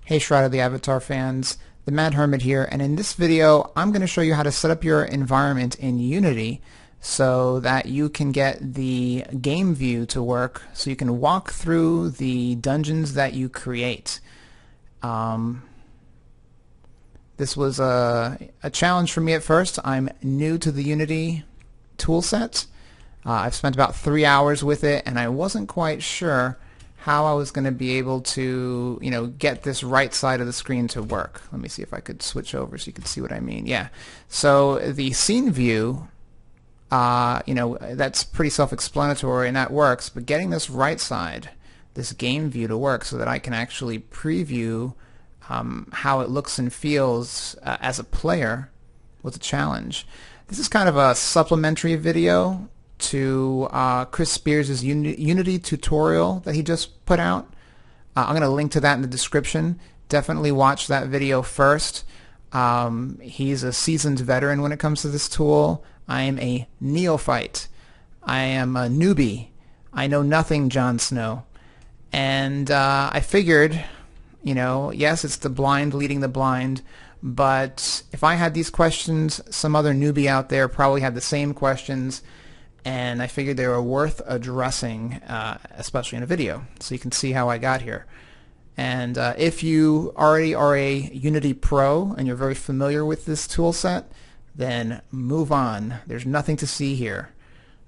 Hey Shroud of the Avatar fans, the Mad Hermit here, and in this video I'm going to show you how to set up your environment in Unity so that you can get the game view to work so you can walk through the dungeons that you create. This was a challenge for me at first. I'm new to the Unity toolset. I've spent about 3 hours with it and I wasn't quite sure how I was going to be able to, get this right side of the screen to work. Let me see if I could switch over so you can see what I mean. Yeah. So the scene view, that's pretty self-explanatory and that works, but getting this right side, this game view to work so that I can actually preview how it looks and feels as a player was a challenge. This is kind of a supplementary video to Chris Spears' Unity tutorial that he just put out. I'm going to link to that in the description. Definitely watch that video first. He's a seasoned veteran when it comes to this tool. I am a neophyte. I am a newbie. I know nothing, Jon Snow. And I figured, yes, it's the blind leading the blind, but if I had these questions, some other newbie out there probably had the same questions, and I figured they were worth addressing, especially in a video, so you can see how I got here. And if you already are a Unity Pro and you're very familiar with this tool set, then move on. There's nothing to see here.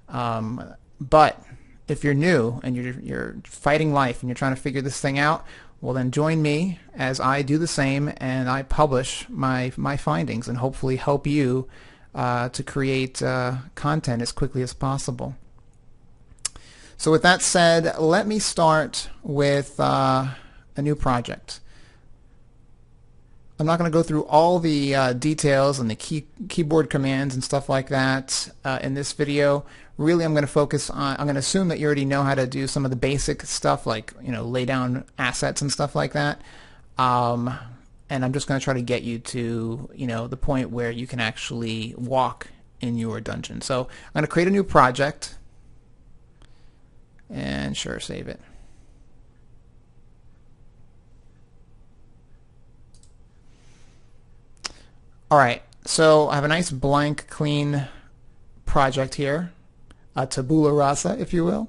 But if you're new and you're fighting life and you're trying to figure this thing out, well then join me as I do the same and I publish my findings and hopefully help you to create content as quickly as possible. So with that said, let me start with a new project. I'm not going to go through all the details and the keyboard commands and stuff like that in this video. Really, I'm going to focus on, I'm going to assume that you already know how to do some of the basic stuff like, lay down assets and stuff like that. And I'm just going to try to get you to, the point where you can actually walk in your dungeon. So I'm going to create a new project and sure, save it. Alright, so I have a nice blank, clean project here, a tabula rasa, if you will,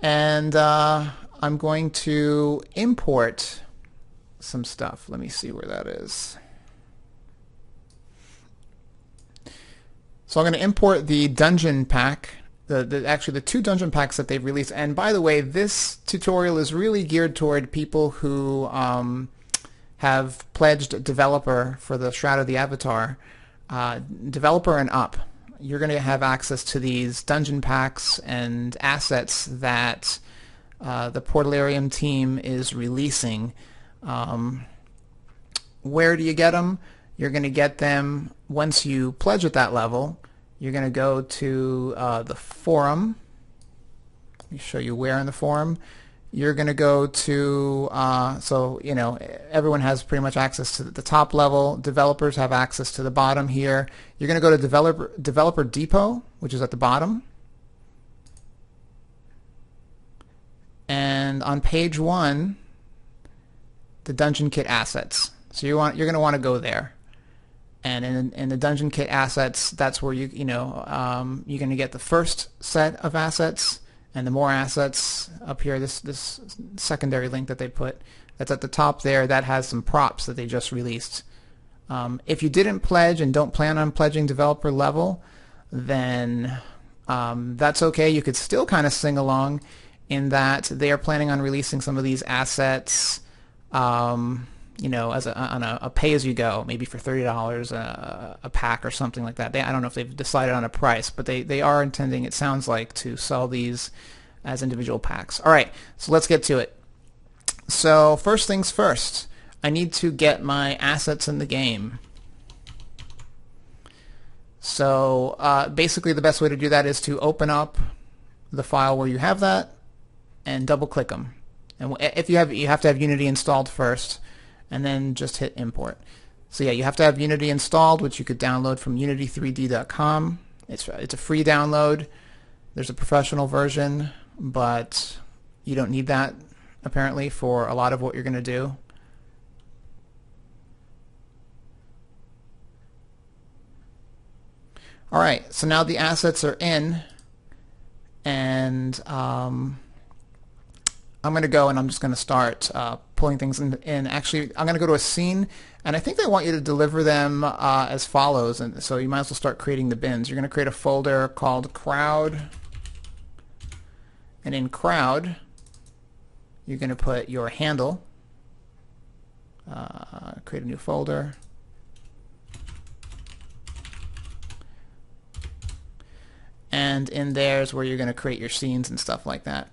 and I'm going to import some stuff. Let me see where that is. So I'm going to import the dungeon pack, actually the 2 dungeon packs that they've released. And by the way, this tutorial is really geared toward people who have pledged developer for the Shroud of the Avatar, developer and up. You're going to have access to these dungeon packs and assets that the Portalarium team is releasing. Where do you get them? You're going to get them once you pledge at that level. You're going to go to the forum. Let me show you where in the forum. You're going to go to, everyone has pretty much access to the top level. Developers have access to the bottom here. You're going to go to Developer Depot, which is at the bottom. And on page 1, the Dungeon Kit assets. So you're going to want to go there. And in the Dungeon Kit assets, that's where you're going to get the first set of assets. And the more assets up here, this secondary link that they put, that's at the top there, that has some props that they just released. If you didn't pledge and don't plan on pledging developer level, then that's okay. You could still kind of sing along in that they are planning on releasing some of these assets, on a pay-as-you-go, maybe for $30 a pack or something like that. I don't know if they've decided on a price, but they are intending, it sounds like, to sell these as individual packs. All right, so let's get to it. So first things first, I need to get my assets in the game. So basically the best way to do that is to open up the file where you have that and double-click them. And if you have to have Unity installed first, and then just hit import. So yeah, you have to have Unity installed, which you could download from unity3d.com. It's a free download. There's a professional version, but you don't need that apparently for a lot of what you're going to do. Alright, so now the assets are in, and I'm going to go and I'm just going to start pulling things in. Actually, I'm going to go to a scene, and I think they want you to deliver them as follows, and so you might as well start creating the bins. You're going to create a folder called Crowd, and in Crowd, you're going to put your handle, create a new folder, and in there is where you're going to create your scenes and stuff like that.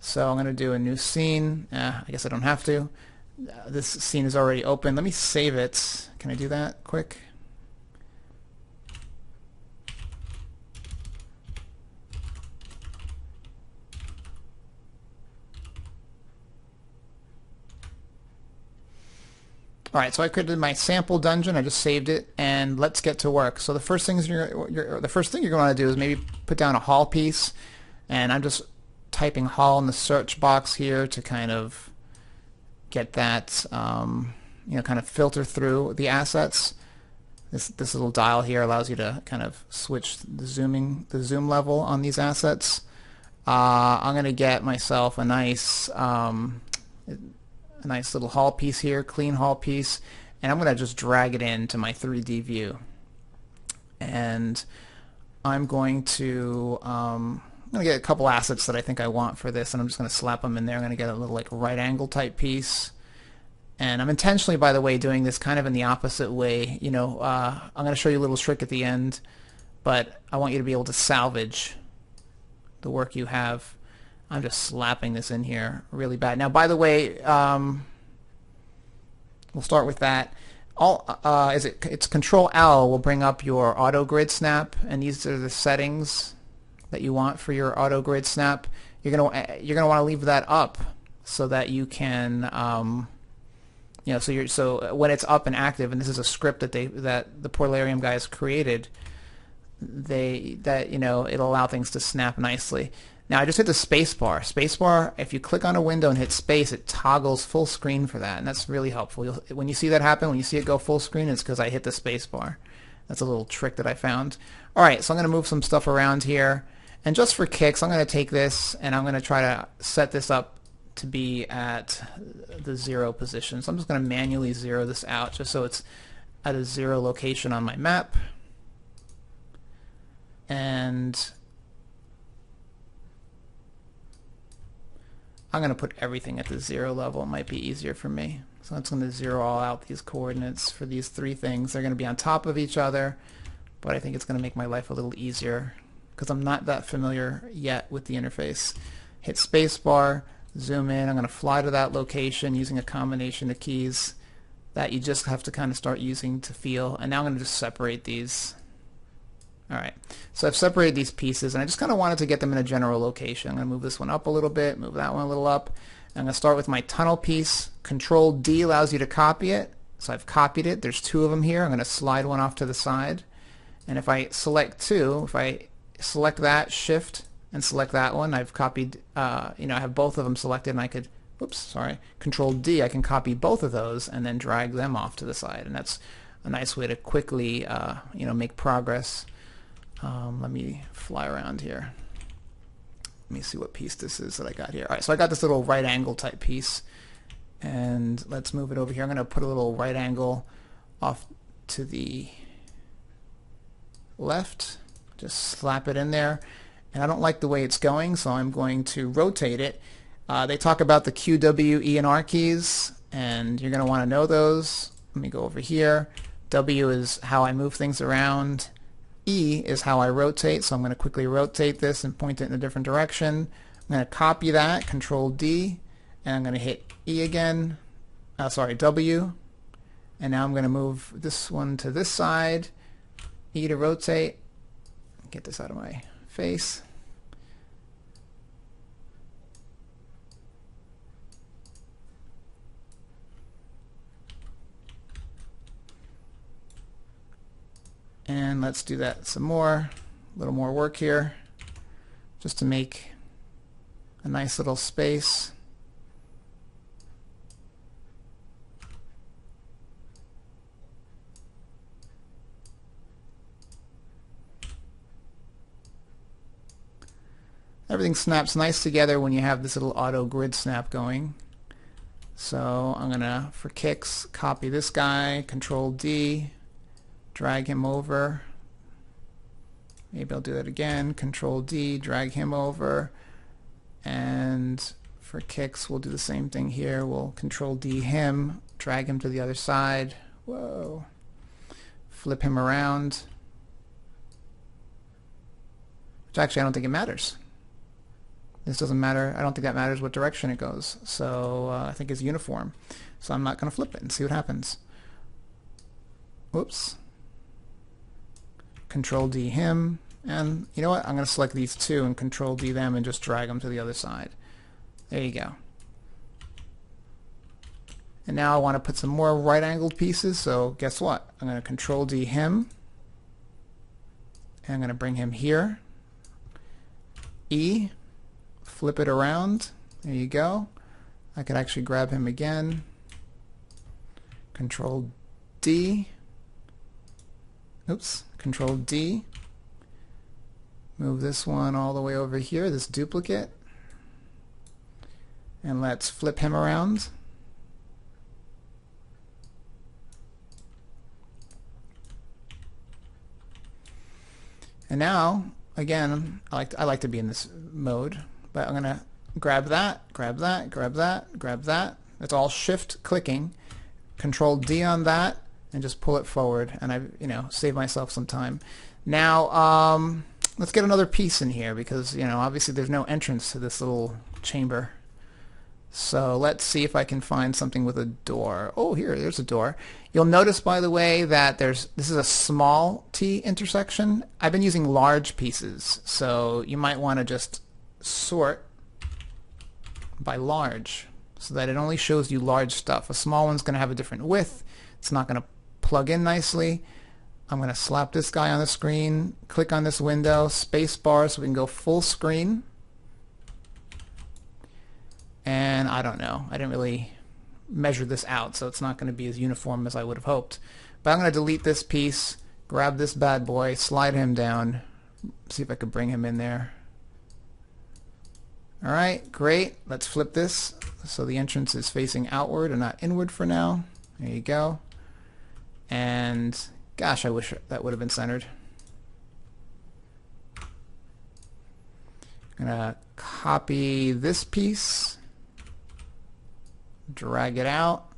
So I'm going to do a new scene. I guess I don't have to. This scene is already open. Let me save it. Can I do that quick? Alright, so I created my sample dungeon. I just saved it, and let's get to work. So the first thing you're going to want to do is maybe put down a hall piece, and I'm just typing hall in the search box here to kind of get that, kind of filter through the assets. This little dial here allows you to kind of switch the zoom level on these assets. I'm going to get myself a nice little hall piece here, clean hall piece, and I'm going to just drag it into my 3D view. And I'm going to get a couple assets that I think I want for this, and I'm just going to slap them in there. I'm going to get a little like right angle type piece. And I'm intentionally, by the way, doing this kind of in the opposite way. I'm going to show you a little trick at the end, but I want you to be able to salvage the work you have. I'm just slapping this in here really bad. Now, by the way, we'll start with that. It's Control L will bring up your auto grid snap, and these are the settings that you want for your auto grid snap. You're gonna want to leave that up so that you can, so when it's up and active, and this is a script that the Porlarium guys created, it'll allow things to snap nicely. Now I just hit the spacebar. Spacebar, if you click on a window and hit space, it toggles full screen for that, and that's really helpful. When you see that happen, when you see it go full screen, it's because I hit the spacebar. That's a little trick that I found. Alright, so I'm going to move some stuff around here, and just for kicks, I'm going to take this and I'm going to try to set this up to be at the 0 position. So I'm just going to manually zero this out just so it's at a 0 location on my map. And I'm going to put everything at the 0 level. It might be easier for me. So I'm just going to zero all out these coordinates for these 3 things. They're going to be on top of each other, but I think it's going to make my life a little easier because I'm not that familiar yet with the interface. Hit spacebar, zoom in. I'm going to fly to that location using a combination of keys that you just have to kind of start using to feel. And now I'm going to just separate these. Alright, so I've separated these pieces, and I just kind of wanted to get them in a general location. I'm going to move this one up a little bit, move that one a little up. I'm going to start with my tunnel piece. Control D allows you to copy it. So I've copied it. There's 2 of them here. I'm going to slide one off to the side. And if I select 2, if I select that, shift, and select that one, I've copied, I have both of them selected, and I could, Control D, I can copy both of those and then drag them off to the side. And that's a nice way to quickly, make progress. Let me fly around here. Let me see what piece this is that I got here. Alright, so I got this little right angle type piece, and let's move it over here. I'm going to put a little right angle off to the left, just slap it in there, and I don't like the way it's going, so I'm going to rotate it. They talk about the Q, W, E, and R keys, and you're going to want to know those. Let me go over here. W is how I move things around. E is how I rotate, so I'm going to quickly rotate this and point it in a different direction. I'm going to copy that, Control D, and I'm going to hit E again, W, and now I'm going to move this one to this side, E to rotate, get this out of my face. And let's do that some more, a little more work here, just to make a nice little space. Everything snaps nice together when you have this little auto grid snap going. So I'm gonna, for kicks, copy this guy, Control D, drag him over. Maybe I'll do that again, Control D, drag him over. And for kicks, we'll do the same thing here. We'll Control D him, drag him to the other side. Whoa. Flip him around. Which actually I don't think it matters. This doesn't matter. I don't think that matters what direction it goes. So I think it's uniform. So I'm not going to flip it and see what happens. Whoops. Control D him. And you know what? I'm going to select these two and Control D them and just drag them to the other side. There you go. And now I want to put some more right-angled pieces. So guess what? I'm going to Control D him. And I'm going to bring him here. E. Flip it around. There you go. I could actually grab him again. Control D. Oops. Control D. Move this one all the way over here, this duplicate. And let's flip him around. And now, again, I like to be in this mode. But I'm going to grab that, grab that, grab that, grab that. It's all shift clicking. Control D on that and just pull it forward. And I, save myself some time. Now, let's get another piece in here because, obviously there's no entrance to this little chamber. So let's see if I can find something with a door. Oh, there's a door. You'll notice, by the way, that this is a small T intersection. I've been using large pieces, so you might want to just sort by large so that it only shows you large stuff. A small one's going to have a different width. It's not going to plug in nicely. I'm going to slap this guy on the screen, click on this window, space bar so we can go full screen. And I don't know. I didn't really measure this out, so it's not going to be as uniform as I would have hoped. But I'm going to delete this piece, grab this bad boy, slide him down, see if I could bring him in there. Alright, great. Let's flip this so the entrance is facing outward and not inward for now. There you go. And gosh, I wish that would have been centered. I'm going to copy this piece, drag it out.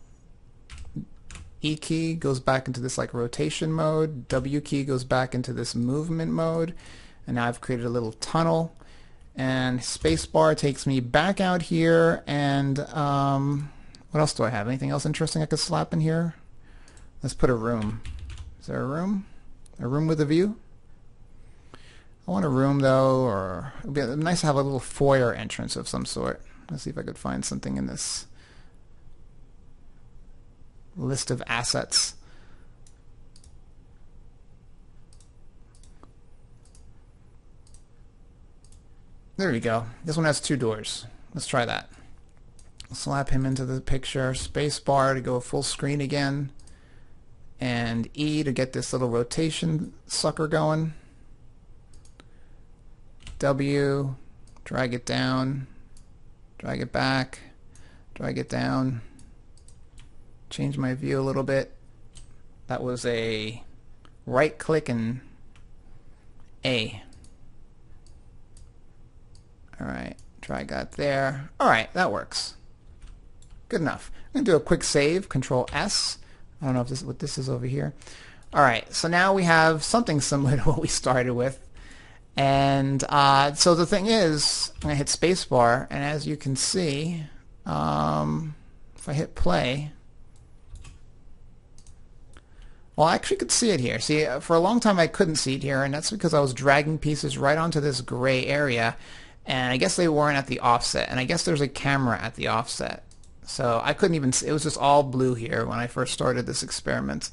E key goes back into this like rotation mode. W key goes back into this movement mode. And now I've created a little tunnel. And spacebar takes me back out here, and what else do I have? Anything else interesting I could slap in here? Let's put a room. Is there a room? A room with a view? I want a room though, or it would be nice to have a little foyer entrance of some sort. Let's see if I could find something in this list of assets. There we go. This one has two doors. Let's try that. Slap him into the picture. Space bar to go full screen again. And E to get this little rotation sucker going. W, drag it down, drag it back, drag it down. Change my view a little bit. That was a right click and A. Alright, drag that there. Alright, that works. Good enough. I'm going to do a quick save, Control S. I don't know if what this is over here. Alright, so now we have something similar to what we started with. And so the thing is, I'm going to hit spacebar, and as you can see, if I hit play, well, I actually could see it here. See, for a long time I couldn't see it here, and that's because I was dragging pieces right onto this gray area. And I guess they weren't at the offset, and I guess there's a camera at the offset. So I couldn't even see. It was just all blue here when I first started this experiment.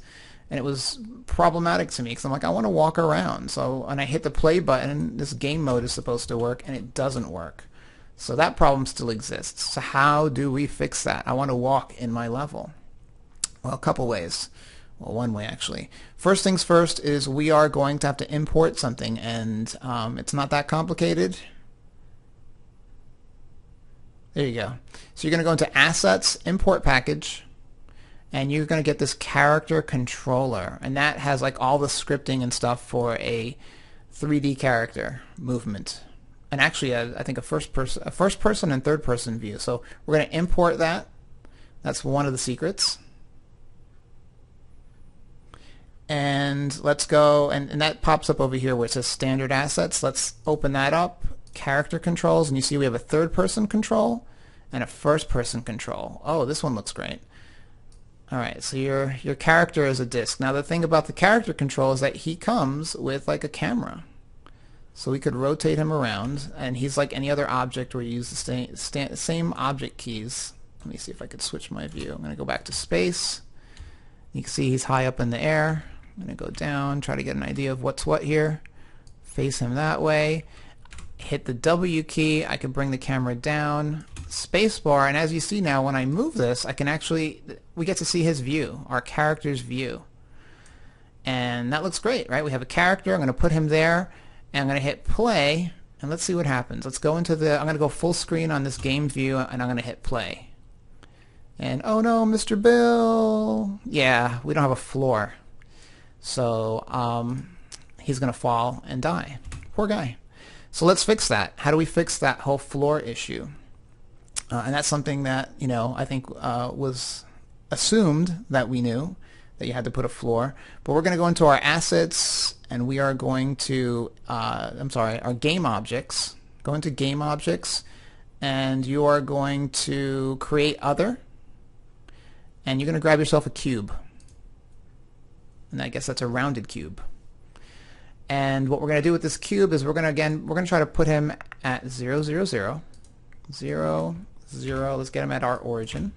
And it was problematic to me because I'm like, I want to walk around. So when I hit the play button, this game mode is supposed to work, and it doesn't work. So that problem still exists. So how do we fix that? I want to walk in my level. Well, a couple ways. Well, one way actually. First things first is we are going to have to import something, and it's not that complicated. There you go. So you're going to go into Assets, Import Package, and you're going to get this character controller, and that has like all the scripting and stuff for a 3D character movement, and actually I think a first person and third person view. So we're going to import that. That's one of the secrets. And let's go, and that pops up over here where it says standard assets. Let's open that up, character controls, and you see we have a third person control and a first person control. Oh, this one looks great. Alright, so your character is a disc. Now the thing about the character control is that he comes with like a camera. So we could rotate him around, and he's like any other object where you use the same object keys. Let me see if I could switch my view. I'm going to go back to space. You can see he's high up in the air. I'm going to go down, try to get an idea of what's what here. Face him that way. Hit the W key. I can bring the camera down. Spacebar, and as you see now, when I move this, I can actually, we get to see his view, our character's view. And that looks great, right? We have a character. I'm going to put him there, and I'm going to hit play, and let's see what happens. Let's go into the, I'm going to go full screen on this game view, and I'm going to hit play. And oh no, Mr. Bill! Yeah, we don't have a floor. So he's going to fall and die. Poor guy. So let's fix that. How do we fix that whole floor issue? And that's something that, you know, I think was assumed that we knew, that you had to put a floor. But we're going to go into our assets, and we are going to, our game objects. Go into game objects, and you are going to create other, and you're going to grab yourself a cube. And I guess that's a rounded cube. And what we're going to do with this cube is we're going to try to put him at 0, 0, 0, 0, 0. Let's get him at our origin.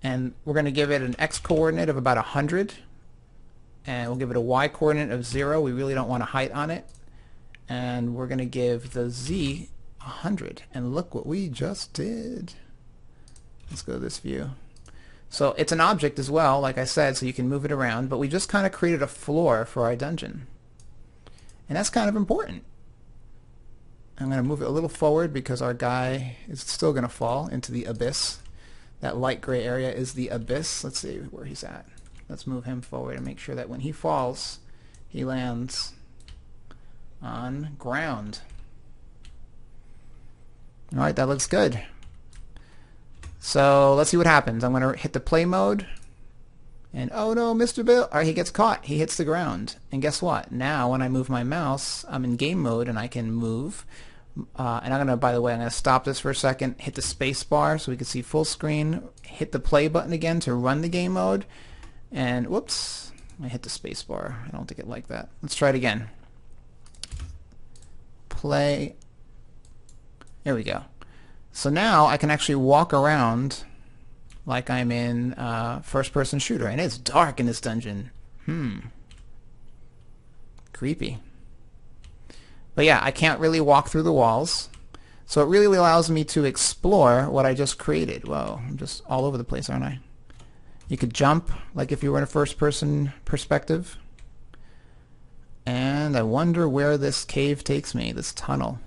And we're going to give it an x coordinate of about 100. And we'll give it a y coordinate of 0. We really don't want a height on it. And we're going to give the z 100. And look what we just did. Let's go to this view. So it's an object as well, like I said, so you can move it around, but we just kind of created a floor for our dungeon. And that's kind of important. I'm going to move it a little forward because our guy is still going to fall into the abyss. That light gray area is the abyss. Let's see where he's at. Let's move him forward and make sure that when he falls, he lands on ground. Alright, that looks good. So let's see what happens. I'm going to hit the play mode. And oh no, Mr. Bill. Alright, he gets caught. He hits the ground. And guess what? Now when I move my mouse, I'm in game mode and I can move. And I'm going to, by the way, I'm going to stop this for a second, hit the space bar so we can see full screen, hit the play button again to run the game mode. And whoops, I hit the space bar. I don't think it liked that. Let's try it again. Play. There we go. So now I can actually walk around like I'm in first-person shooter. And it's dark in this dungeon. Creepy. But yeah, I can't really walk through the walls. So it really allows me to explore what I just created. Whoa, I'm just all over the place, aren't I? You could jump like if you were in a first-person perspective. And I wonder where this cave takes me, this tunnel.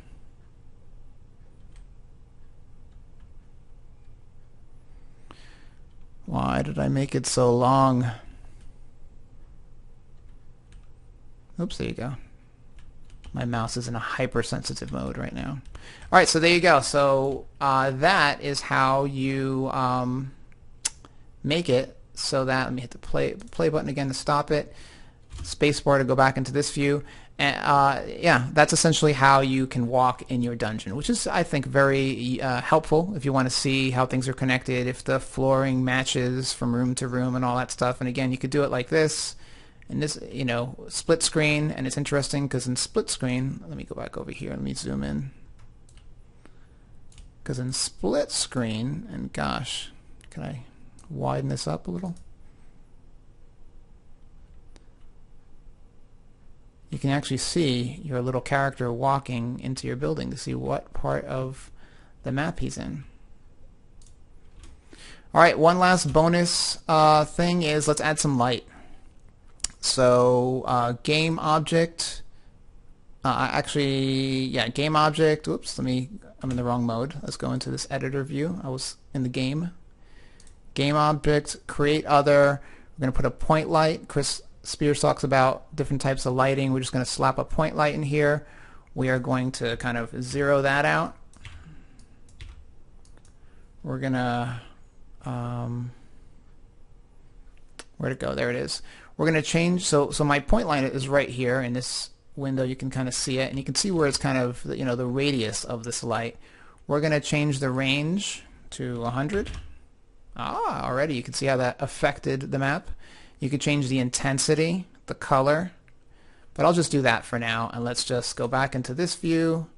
Why did I make it so long? Oops, there you go. My mouse is in a hypersensitive mode right now. Alright, so there you go. So that is how you make it so that, let me hit the play button again to stop it, spacebar to go back into this view. And yeah, that's essentially how you can walk in your dungeon, which is, I think, very helpful if you want to see how things are connected, if the flooring matches from room to room and all that stuff. And again, you could do it like this, and this, you know, split screen. And it's interesting because in split screen, let me go back over here, let me zoom in. Because in split screen, and gosh, can I widen this up a little? You can actually see your little character walking into your building to see what part of the map he's in. Alright, one last bonus thing is let's add some light. So game object, Actually, yeah, game object. Oops, I'm in the wrong mode. Let's go into this editor view. I was in the game. Game object, create other. We're going to put a point light. Chris Spears talks about different types of lighting. We're just going to slap a point light in here. We are going to kind of zero that out. We're going to, where'd it go? There it is. We're going to change, so my point light is right here in this window. You can kind of see it, and you can see where it's kind of, you know, the radius of this light. We're going to change the range to 100. Already you can see how that affected the map. You could change the intensity, the color, but I'll just do that for now, and let's just go back into this view,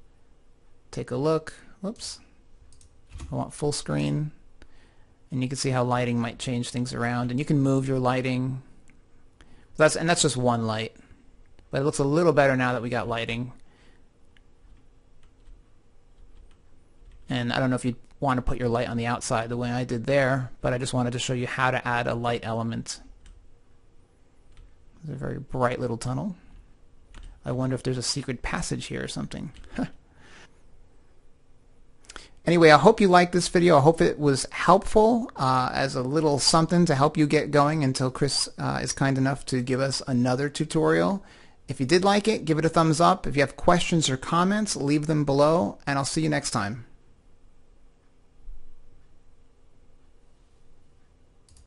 take a look. Whoops. I want full screen, and you can see how lighting might change things around, and you can move your lighting. That's just one light, but it looks a little better now that we got lighting. And I don't know if you want to put your light on the outside the way I did there, but I just wanted to show you how to add a light element. It's a very bright little tunnel. I wonder if there's a secret passage here or something. Anyway, I hope you liked this video. I hope it was helpful as a little something to help you get going until Chris is kind enough to give us another tutorial. If you did like it, give it a thumbs up. If you have questions or comments, leave them below, and I'll see you next time.